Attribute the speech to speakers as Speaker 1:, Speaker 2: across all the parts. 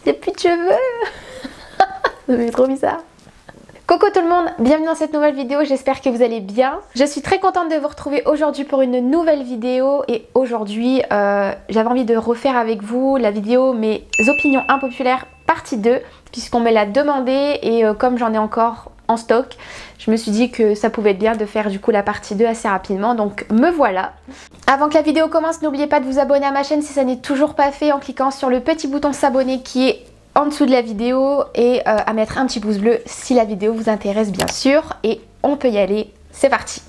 Speaker 1: J'ai plus de cheveux. C'est trop bizarre. Coucou tout le monde, bienvenue dans cette nouvelle vidéo, j'espère que vous allez bien. Je suis très contente de vous retrouver aujourd'hui pour une nouvelle vidéo et aujourd'hui j'avais envie de refaire avec vous la vidéo mes opinions impopulaires partie 2 puisqu'on me l'a demandé et comme j'en ai encore en stock, je me suis dit que ça pouvait être bien de faire du coup la partie 2 assez rapidement, donc me voilà. Avant que la vidéo commence, n'oubliez pas de vous abonner à ma chaîne si ça n'est toujours pas fait en cliquant sur le petit bouton s'abonner qui est en dessous de la vidéo et à mettre un petit pouce bleu si la vidéo vous intéresse bien sûr, et on peut y aller, c'est parti.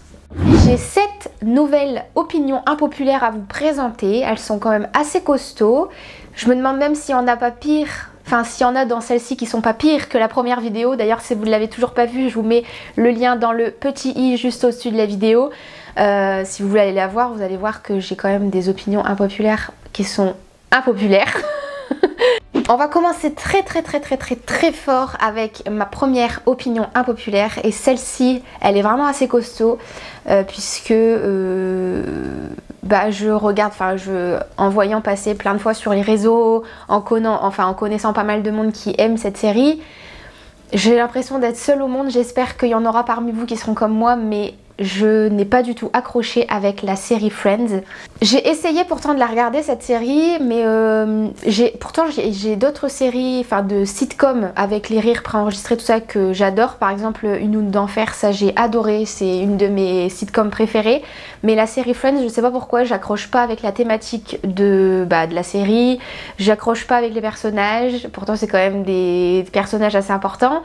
Speaker 1: J'ai 7 nouvelles opinions impopulaires à vous présenter, elles sont quand même assez costauds. Je me demande même s'il n'y en a pas pire, enfin s'il y en a dans celles-ci qui sont pas pires que la première vidéo. D'ailleurs si vous ne l'avez toujours pas vue, je vous mets le lien dans le petit i juste au-dessus de la vidéo. Si vous voulez aller la voir, vous allez voir que j'ai quand même des opinions impopulaires qui sont impopulaires. On va commencer très fort avec ma première opinion impopulaire et celle-ci elle est vraiment assez costaud puisque je regarde, en voyant passer plein de fois sur les réseaux, en connaissant pas mal de monde qui aime cette série, j'ai l'impression d'être seule au monde. J'espère qu'il y en aura parmi vous qui seront comme moi, mais je n'ai pas du tout accroché avec la série Friends. J'ai essayé pourtant de la regarder cette série, mais pourtant j'ai d'autres séries, de sitcoms avec les rires préenregistrés, tout ça que j'adore. Par exemple Une Nuit d'enfer, ça j'ai adoré, c'est une de mes sitcoms préférées. Mais la série Friends, je sais pas pourquoi, j'accroche pas avec la thématique de la série, j'accroche pas avec les personnages, pourtant c'est quand même des personnages assez importants.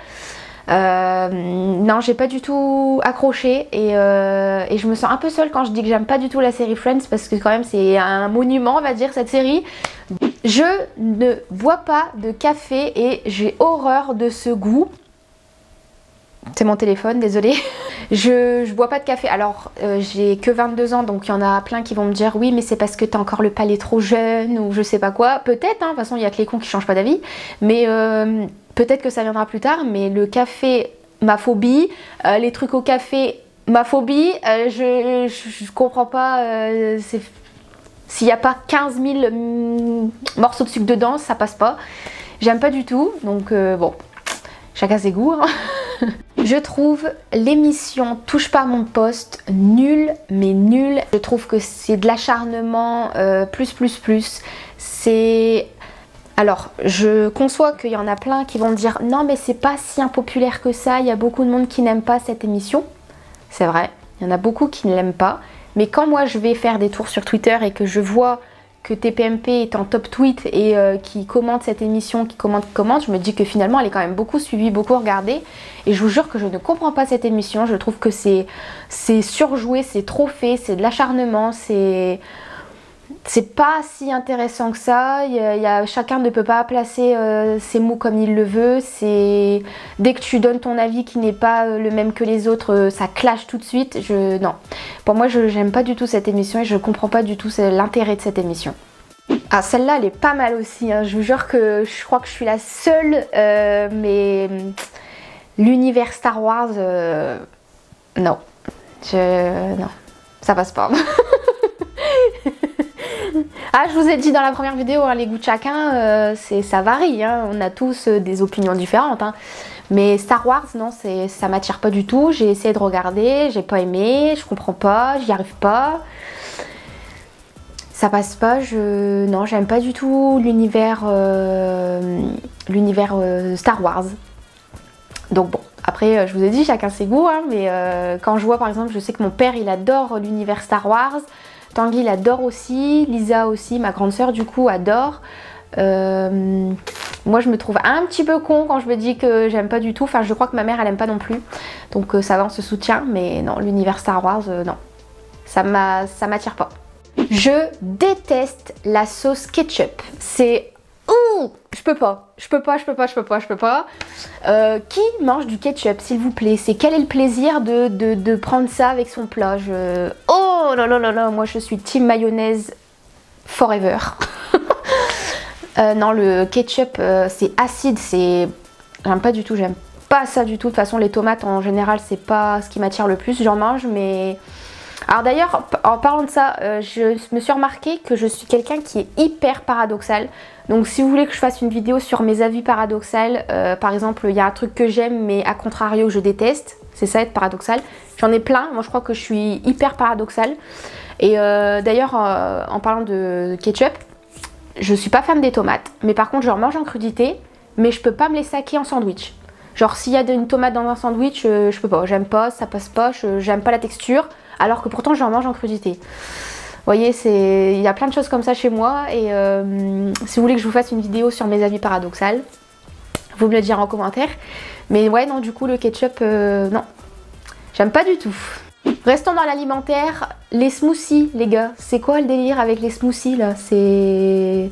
Speaker 1: Non, j'ai pas du tout accroché et je me sens un peu seule quand je dis que j'aime pas du tout la série Friends parce que quand même c'est un monument, on va dire, cette série. Je ne bois pas de café et j'ai horreur de ce goût. C'est mon téléphone, désolée. Je bois pas de café. Alors j'ai que 22 ans, donc il y en a plein qui vont me dire oui mais c'est parce que t'as encore le palais trop jeune ou je sais pas quoi. Peut-être, hein, de toute façon il y a que les cons qui changent pas d'avis. Mais peut-être que ça viendra plus tard, mais le café, ma phobie. Les trucs au café, ma phobie. Je comprends pas. S'il n'y a pas 15 000 morceaux de sucre dedans, ça passe pas. J'aime pas du tout, donc bon, chacun ses goûts. Hein. Je trouve l'émission Touche pas à mon poste nulle, mais nulle. Je trouve que c'est de l'acharnement plus. C'est... Alors, je conçois qu'il y en a plein qui vont me dire non mais c'est pas si impopulaire que ça, il y a beaucoup de monde qui n'aime pas cette émission. C'est vrai, il y en a beaucoup qui ne l'aiment pas. Mais quand moi je vais faire des tours sur Twitter et que je vois que TPMP est en top tweet et qui commente cette émission, qui commente, je me dis que finalement elle est quand même beaucoup suivie, beaucoup regardée. Et je vous jure que je ne comprends pas cette émission, je trouve que c'est surjoué, c'est trop fait, c'est de l'acharnement, c'est pas si intéressant que ça. Chacun ne peut pas placer ses mots comme il le veut. Dès que tu donnes ton avis qui n'est pas le même que les autres, ça clash tout de suite. Non. Pour moi, j'aime pas du tout cette émission et je comprends pas du tout l'intérêt de cette émission. Ah, celle-là, elle est pas mal aussi. Hein. Je vous jure que je crois que je suis la seule, mais l'univers Star Wars, non. Non, ça passe pas. Ah, je vous ai dit dans la première vidéo, hein, les goûts de chacun, ça varie, hein. On a tous des opinions différentes, hein. Mais Star Wars, non, ça m'attire pas du tout. J'ai essayé de regarder, j'ai pas aimé, je comprends pas, j'y arrive pas. Ça passe pas, non, j'aime pas du tout l'univers Star Wars. Donc bon, après, je vous ai dit, chacun ses goûts, hein, mais quand je vois, par exemple, je sais que mon père, il adore l'univers Star Wars. Tanguy il adore aussi, Lisa aussi, ma grande sœur du coup adore. Moi je me trouve un petit peu con quand je me dis que j'aime pas du tout. Enfin je crois que ma mère elle aime pas non plus. Donc ça va, on se soutient. Mais non, l'univers Star Wars, non. Ça m'attire pas. Je déteste la sauce ketchup. C'est... Ouh, je peux pas. Qui mange du ketchup s'il vous plaît? Quel est le plaisir de prendre ça avec son plat? Oh là là là là, moi je suis team mayonnaise forever. Non, le ketchup c'est acide, j'aime pas du tout, j'aime pas ça du tout. De toute façon les tomates en général c'est pas ce qui m'attire le plus, j'en mange mais Alors d'ailleurs, en parlant de ça, je me suis remarqué que je suis quelqu'un qui est hyper paradoxal. Donc si vous voulez que je fasse une vidéo sur mes avis paradoxales, par exemple il y a un truc que j'aime mais à contrario je déteste, c'est ça être paradoxal. J'en ai plein, moi je crois que je suis hyper paradoxale. Et d'ailleurs en parlant de ketchup, je suis pas fan des tomates, mais par contre je leur mange en crudité, mais je peux pas me les saquer en sandwich. Genre s'il y a une tomate dans un sandwich, je peux pas, j'aime pas, ça passe pas, j'aime pas la texture, alors que pourtant j'en mange en crudité. Vous voyez, il y a plein de choses comme ça chez moi et si vous voulez que je vous fasse une vidéo sur mes avis paradoxales, vous me le direz en commentaire. Mais ouais, non, du coup, le ketchup, non, j'aime pas du tout. Restons dans l'alimentaire, les smoothies, les gars. C'est quoi le délire avec les smoothies là? C'est...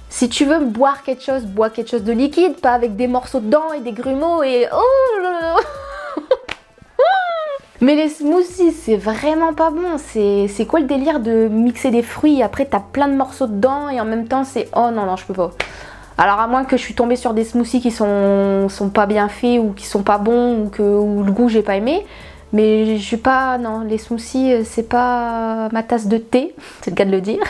Speaker 1: Si tu veux boire quelque chose, bois quelque chose de liquide, pas avec des morceaux de dents et des grumeaux et... Oh là là. Mais les smoothies, c'est vraiment pas bon. C'est quoi le délire de mixer des fruits et après t'as plein de morceaux dedans et en même temps c'est... Oh non, non, je peux pas. Alors à moins que je suis tombée sur des smoothies qui sont pas bien faits ou qui sont pas bons ou le goût j'ai pas aimé. Mais je suis pas... Non, les smoothies, c'est pas ma tasse de thé, c'est le cas de le dire.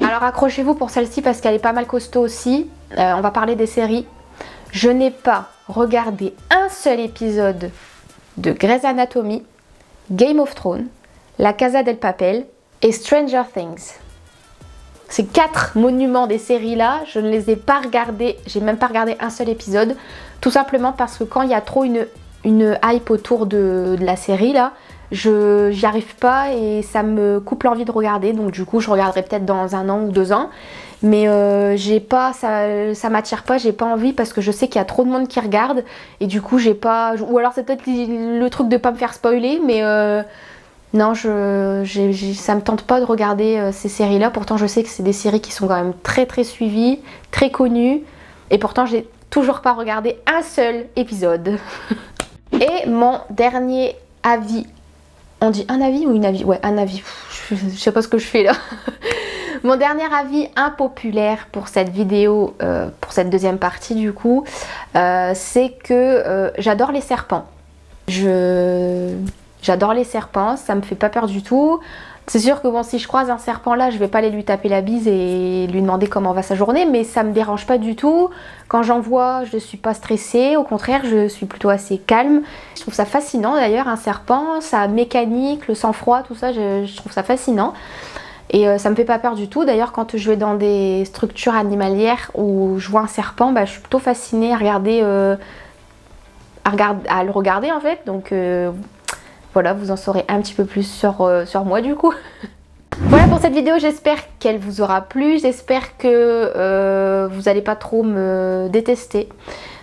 Speaker 1: Alors accrochez-vous pour celle-ci parce qu'elle est pas mal costaud aussi. On va parler des séries. Je n'ai pas regardé un seul épisode de Grey's Anatomy, Game of Thrones, La Casa del Papel et Stranger Things. Ces 4 monuments des séries là, je ne les ai pas regardés, j'ai même pas regardé un seul épisode, tout simplement parce que quand il y a trop une hype autour de la série là, j'y arrive pas et ça me coupe l'envie de regarder, donc du coup je regarderai peut-être dans 1 an ou 2 ans. Mais j'ai pas, ça m'attire pas, j'ai pas envie parce que je sais qu'il y a trop de monde qui regarde et du coup j'ai pas... Ou alors c'est peut-être le truc de pas me faire spoiler, mais non, ça me tente pas de regarder ces séries-là. Pourtant je sais que c'est des séries qui sont quand même très très suivies, très connues et pourtant j'ai toujours pas regardé un seul épisode. Et mon dernier avis, on dit un avis ou une avis? Ouais, un avis, je sais pas ce que je fais là. Mon dernier avis impopulaire pour cette vidéo, pour cette deuxième partie du coup, c'est que j'adore les serpents. J'adore les serpents, ça me fait pas peur du tout. C'est sûr que bon, si je croise un serpent là, je vais pas aller lui taper la bise et lui demander comment va sa journée, mais ça me dérange pas du tout. Quand j'en vois, je suis pas stressée, au contraire, je suis plutôt assez calme. Je trouve ça fascinant d'ailleurs, un serpent, sa mécanique, le sang-froid, tout ça, je trouve ça fascinant. Et ça me fait pas peur du tout. D'ailleurs, quand je vais dans des structures animalières où je vois un serpent, bah, je suis plutôt fascinée à regarder, à le regarder en fait. Donc voilà, vous en saurez un petit peu plus sur moi du coup. Voilà pour cette vidéo, j'espère qu'elle vous aura plu. J'espère que vous n'allez pas trop me détester.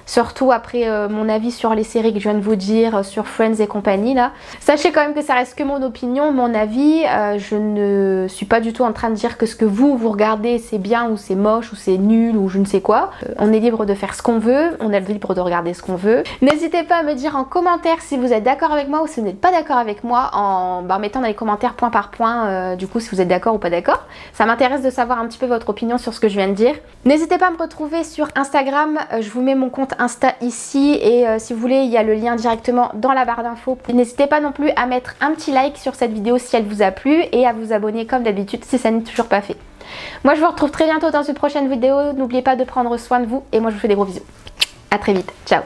Speaker 1: Surtout après mon avis sur les séries que je viens de vous dire, sur Friends et compagnie là. Sachez quand même que ça reste que mon opinion, mon avis. Je ne suis pas du tout en train de dire que ce que vous regardez c'est bien ou c'est moche ou c'est nul ou je ne sais quoi. On est libre de faire ce qu'on veut, on est libre de regarder ce qu'on veut. N'hésitez pas à me dire en commentaire si vous êtes d'accord avec moi ou si vous n'êtes pas d'accord avec moi en mettant dans les commentaires point par point du coup si vous êtes d'accord ou pas d'accord. Ça m'intéresse de savoir un petit peu votre opinion sur ce que je viens de dire. N'hésitez pas à me retrouver sur Instagram, je vous mets mon compte Insta ici et si vous voulez il y a le lien directement dans la barre d'infos. N'hésitez pas non plus à mettre un petit like sur cette vidéo si elle vous a plu et à vous abonner comme d'habitude si ça n'est toujours pas fait. Moi je vous retrouve très bientôt dans une prochaine vidéo, n'oubliez pas de prendre soin de vous et moi je vous fais des gros bisous. A très vite, ciao.